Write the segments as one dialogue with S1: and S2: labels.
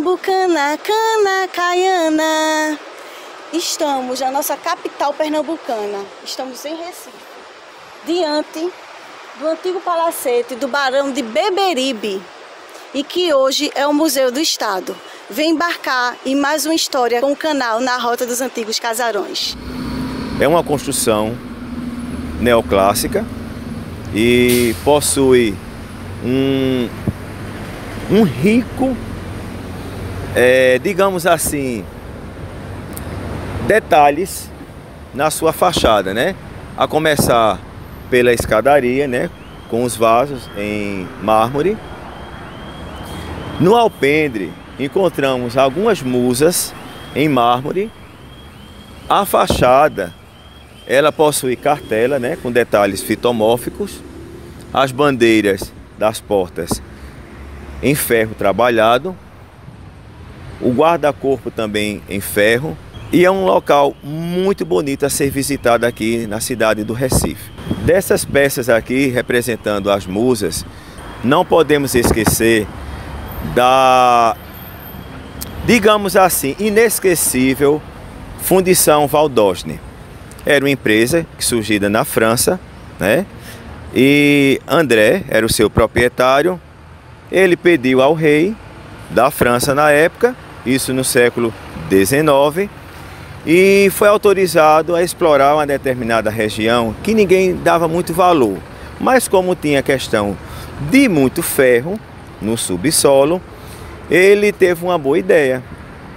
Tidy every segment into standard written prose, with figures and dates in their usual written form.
S1: Pernambucana, cana, caiana. Estamos na nossa capital pernambucana. Estamos em Recife, diante do antigo palacete do Barão de Beberibe, e que hoje é o Museu do Estado. Vem embarcar em mais uma história com o canal na Rota dos Antigos Casarões.
S2: É uma construção neoclássica e possui um rico, digamos assim, detalhes na sua fachada, né? A começar pela escadaria, né? Com os vasos em mármore. No alpendre encontramos algumas musas em mármore. A fachada, ela possui cartela, né? Com detalhes fitomórficos. As bandeiras das portas em ferro trabalhado. O guarda-corpo também em ferro. E é um local muito bonito a ser visitado aqui na cidade do Recife. Dessas peças aqui, representando as musas, não podemos esquecer da, digamos assim, inesquecível Fundição Valdosne. Era uma empresa que surgida na França, né? E André era o seu proprietário. Ele pediu ao rei da França na época, isso no século XIX, e foi autorizado a explorar uma determinada região que ninguém dava muito valor. Mas como tinha questão de muito ferro no subsolo, ele teve uma boa ideia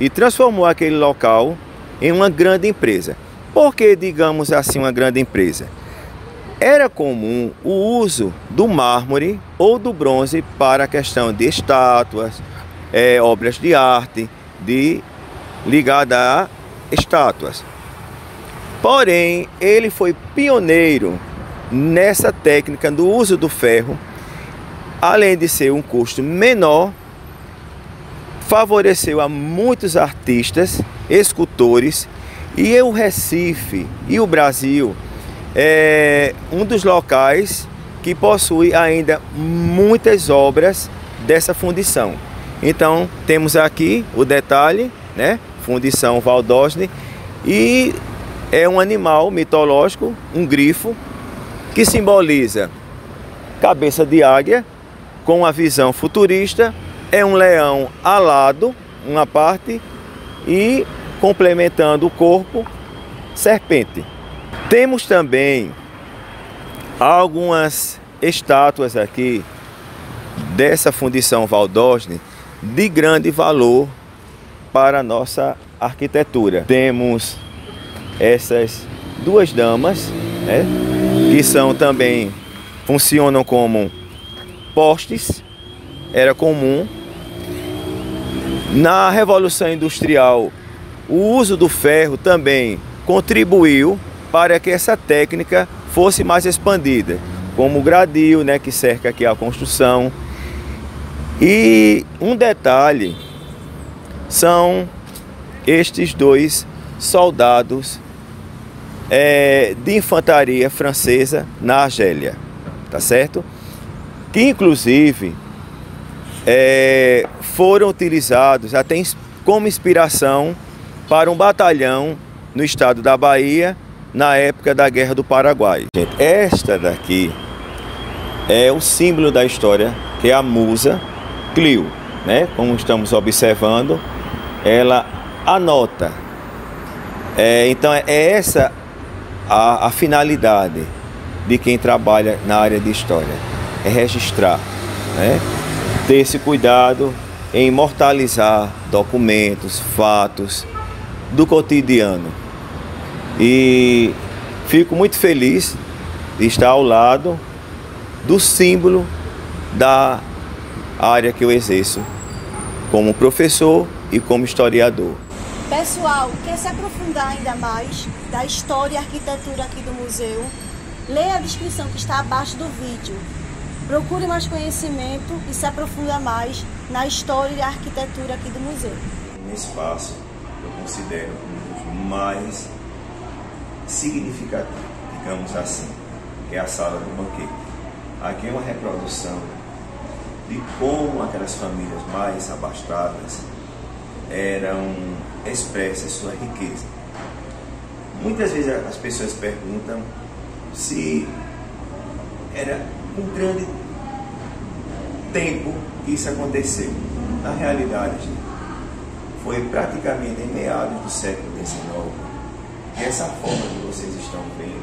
S2: e transformou aquele local em uma grande empresa. Por que, digamos assim, uma grande empresa? Era comum o uso do mármore ou do bronze para a questão de estátuas, obras de arte, ligada a estátuas. Porém, ele foi pioneiro nessa técnica do uso do ferro. Além de ser um custo menor, favoreceu a muitos artistas, escultores, e o Recife e o Brasil é um dos locais que possui ainda muitas obras dessa fundição. Então temos aqui o detalhe, né? Fundição Valdosne, e é um animal mitológico, um grifo, que simboliza cabeça de águia com a visão futurista. É um leão alado, uma parte, e complementando o corpo, serpente. Temos também algumas estátuas aqui dessa Fundição Valdosne de grande valor para a nossa arquitetura. Temos essas duas damas, né, que são também, funcionam como postes. Era comum na Revolução Industrial, o uso do ferro também contribuiu para que essa técnica fosse mais expandida, como o gradil, né, que cerca aqui a construção. E um detalhe são estes dois soldados de infantaria francesa na Argélia, tá certo? Que inclusive foram utilizados até como inspiração para um batalhão no estado da Bahia na época da Guerra do Paraguai. Gente, esta daqui é o símbolo da história, que é a musa Clio, né? Como estamos observando, ela anota. Então é essa a finalidade de quem trabalha na área de história, é registrar, né? Ter esse cuidado em imortalizar documentos, fatos do cotidiano. E fico muito feliz de estar ao lado do símbolo da área que eu exerço como professor e como historiador.
S1: Pessoal, quer se aprofundar ainda mais da história e arquitetura aqui do museu? Leia a descrição que está abaixo do vídeo. Procure mais conhecimento e se aprofunda mais na história e arquitetura aqui do museu.
S2: Um espaço que eu considero um dos mais significativos, digamos assim, que é a sala do banquete. Aqui é uma reprodução de como aquelas famílias mais abastadas eram expressas sua riqueza. Muitas vezes as pessoas perguntam se era um grande tempo que isso aconteceu. Na realidade, foi praticamente em meados do século XIX que essa forma que vocês estão vendo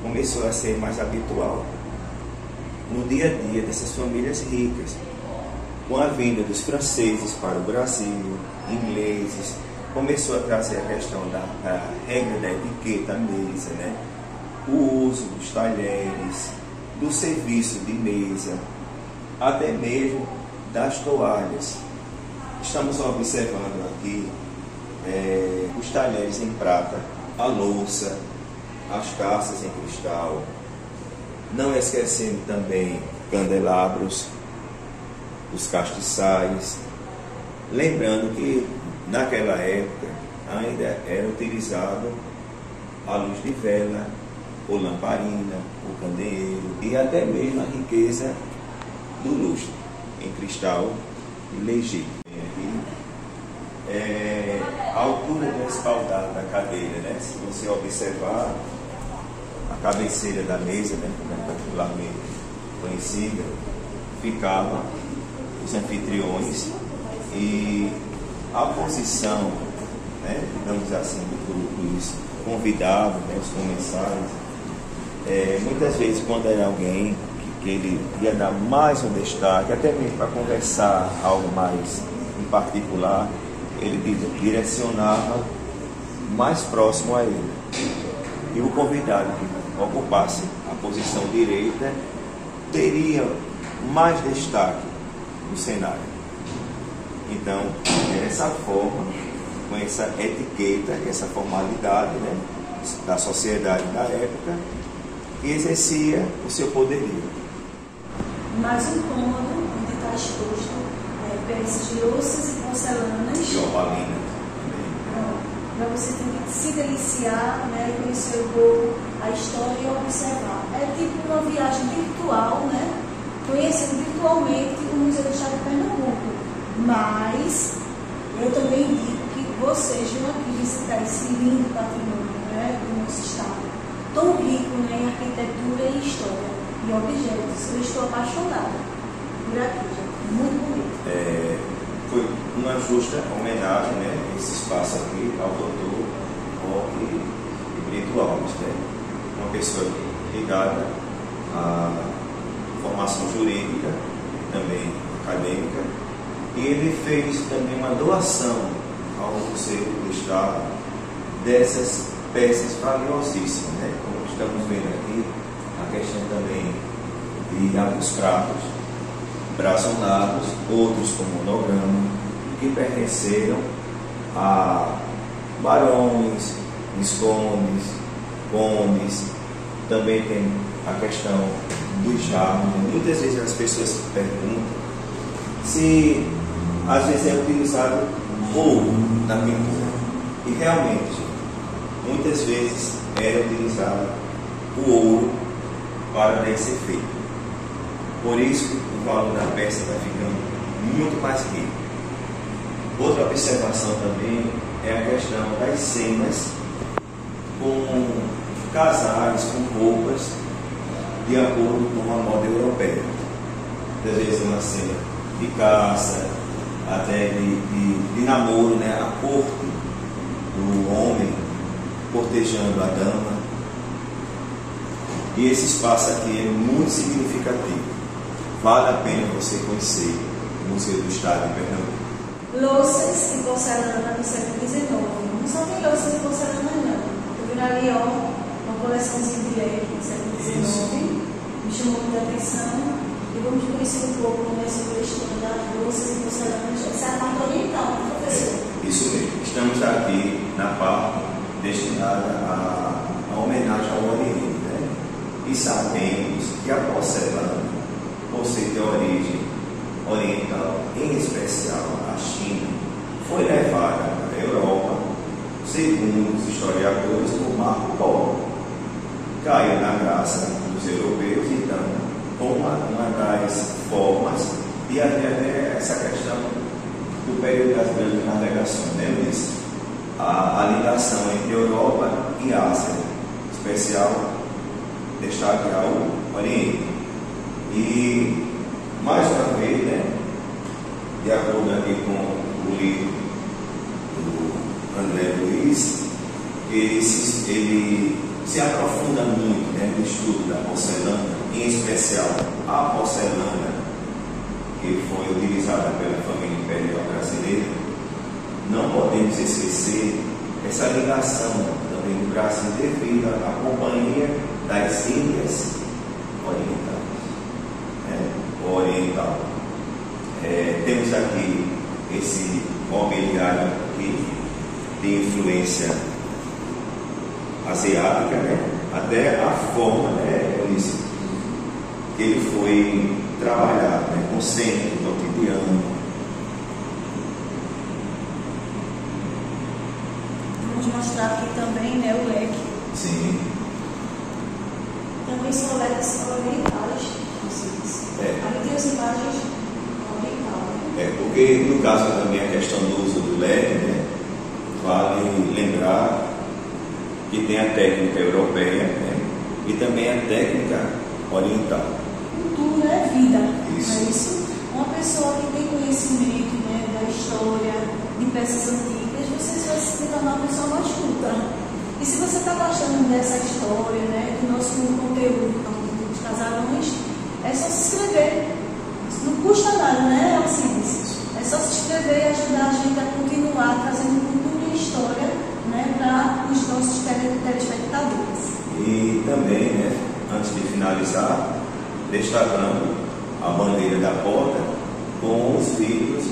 S2: começou a ser mais habitual no dia a dia dessas famílias ricas. Com a vinda dos franceses para o Brasil, ingleses, começou a trazer a questão da regra da etiqueta à mesa, né? O uso dos talheres, do serviço de mesa, até mesmo das toalhas. Estamos observando aqui os talheres em prata, a louça, as taças em cristal, não esquecendo também candelabros, os castiçais. Lembrando que naquela época ainda era utilizado a luz de vela, ou lamparina, o candeeiro e até mesmo a riqueza do lustre em cristal legítimo. A altura do espaldar da cadeira, né? Se você observar a cabeceira da mesa, né, como é popularmente conhecida, ficava os anfitriões e a posição, né, digamos assim, dos convidados, né, os comensais, muitas vezes quando era alguém que ele ia dar mais um destaque, até mesmo para conversar algo mais em particular, ele direcionava mais próximo a ele. E o convidado que ocupasse a posição direita teria mais destaque no cenário. Então, dessa forma, com essa etiqueta, essa formalidade, né, da sociedade da época, que exercia o seu poderio.
S3: Mais um cômodo onde está exposto peças de louças e porcelanas.
S2: E ovalina.
S3: Para você ter que se deliciar, né, conhecer um pouco a história e observar. É tipo uma viagem virtual, né? Conhecendo virtualmente o Museu do Estado de Pernambuco. Mas eu também digo que vocês vão aqui visitar esse lindo patrimônio, né, do nosso estado, tão rico, né, em arquitetura e história e objetos. Eu estou apaixonada por aqui, gente. Muito bonito.
S2: Foi uma justa homenagem, né, esse espaço aqui ao doutor Roque Brito Alves, né, uma pessoa ligada à formação jurídica e também acadêmica, e ele fez também uma doação ao Museu do Estado dessas peças valiosíssimas, né, como estamos vendo aqui, a questão também de alguns pratos brazonados, outros com monograma, que pertenceram a barões, viscondes, condes. Também tem a questão do jarro. Muitas vezes as pessoas perguntam se às vezes é utilizado ouro na pintura. E realmente, muitas vezes era utilizado o ouro para esse efeito. Por isso que o valor da peça está ficando muito mais rico. Outra observação também é a questão das cenas com casais, com roupas de acordo com a moda europeia. Às vezes uma cena de caça, até de namoro, né? A corte do homem cortejando a dama. E esse espaço aqui é muito significativo. Vale a pena você conhecer o Museu do Estado de Pernambuco.
S3: Louças e porcelana do século XIX. Não só tem louças e porcelana, não. Eu vi na Lyon uma coleçãozinha de leite do século XIX. Me chamou muita atenção. E vamos conhecer um pouco como é sobre a história das louças e porcelanas. Essa é a parte oriental, professor.
S2: Isso mesmo. Estamos aqui na parte destinada à homenagem ao Oriente, né? E sabemos que a porcelana, por ser de origem oriental, em especial a China, foi levada à Europa, segundo os historiadores, por Marco Polo. Caiu na graça dos europeus, então, com uma das formas de haver essa questão do período das grandes navegações, né, Luiz? A ligação entre Europa e Ásia, em especial destaque ao Oriente. E, mais uma vez, né, de acordo aqui com o livro do André Luiz, ele se aprofunda muito, né, no estudo da porcelana, em especial a porcelana que foi utilizada pela família imperial brasileira. Não podemos esquecer essa ligação também do Brasil devido à companhia das Índias Orientais, né, oriental. Temos aqui esse mobiliário aqui de influência asiática, né? Até a forma, né, que ele foi trabalhado, né, com centro cotidiano.
S3: Vamos mostrar aqui também, né, o leque.
S2: Sim.
S3: Também são leques orientais. Aqui tem as imagens orientais.
S2: Porque no caso também a questão do uso do leque, né, vale lembrar que tem a técnica europeia, né, e também a técnica oriental.
S3: Cultura é vida.
S2: Isso.
S3: É isso? Uma pessoa que tem conhecimento, né, da história, de peças antigas, você vai se tornar uma pessoa mais culta. E se você está gostando dessa história, né, do nosso conteúdo dos casarões, é só se inscrever. Não custa nada, né, Alcides? É só se inscrever e ajudar a gente a continuar trazendo cultura e história, né, para os nossos telespectadores.
S2: E também, né, antes de finalizar, destacando a bandeira da porta com os vidros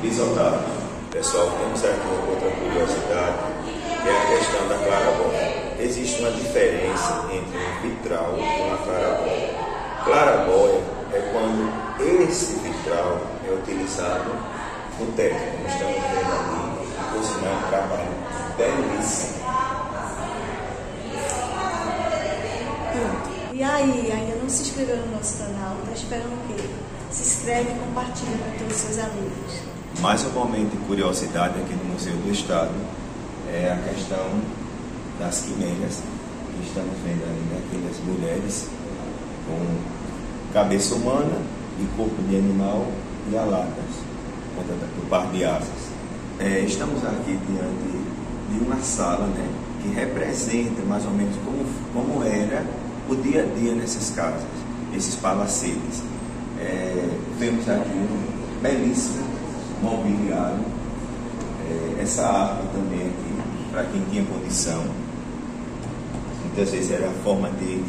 S2: pisotados. Pessoal, temos aqui uma outra curiosidade, que é a questão da clarabóia. Existe uma diferença entre um vitral e uma clarabóia. Clarabóia é quando esse vitral é utilizado no teto, como estamos vendo ali, e por sinal é um trabalho belíssimo.
S3: E aí, ainda não se inscreveu no nosso canal? Está esperando o quê? Se inscreve e compartilha com todos os seus amigos.
S2: Mais um momento de curiosidade aqui no Museu do Estado é a questão das quimeras que estamos vendo ali, né? Aquelas mulheres com cabeça humana e corpo de animal e aladas, do par de asas. Estamos aqui diante de uma sala, né, que representa mais ou menos como era o dia a dia nessas casas, esses palacetes. Vemos aqui um belíssimo mobiliário, essa árvore também aqui, para quem tinha condição. Muitas vezes era a forma de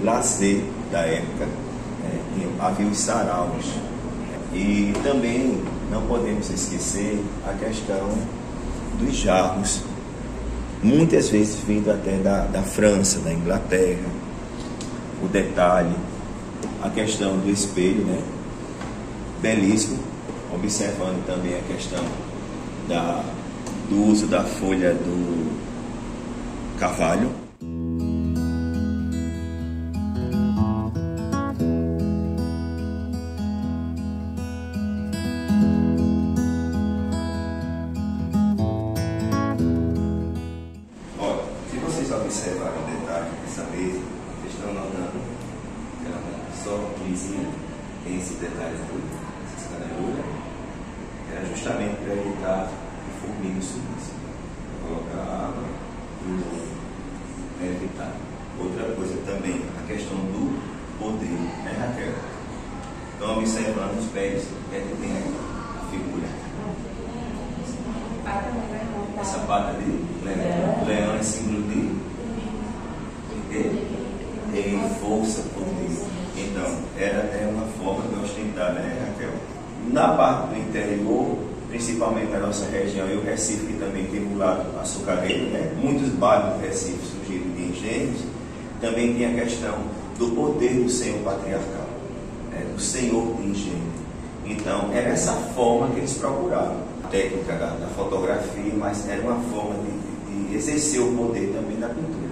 S2: lazer da época, havia os saraus. E também não podemos esquecer a questão dos jarros, muitas vezes vindo até da França, da Inglaterra. O detalhe, a questão do espelho, né? Belíssimo, observando também a questão do uso da folha do carvalho. Olha, se vocês observarem o detalhe dessa mesa, vocês estão notando que ela é só lisinha, tem esse detalhe aqui, essa escadalhura. Era justamente para evitar que formigas subissem, para colocar água e evitar. Outra coisa também, a questão do poder, né, Raquel? Estão observando os pés, o que é que tem aí? A figura. Essa pata de leão. Leão é símbolo de quê? Tem força, poder. Então, é uma forma de ostentar, né, Raquel? Na parte do interior, principalmente na nossa região, e o Recife, que também tem um lado açucareiro, né? Muitos bairros do Recife surgiram de engenhos. Também tem a questão do poder do senhor patriarcal, do senhor de engenho. Então, era essa forma que eles procuravam. A técnica da fotografia, mas era uma forma de exercer o poder também da pintura.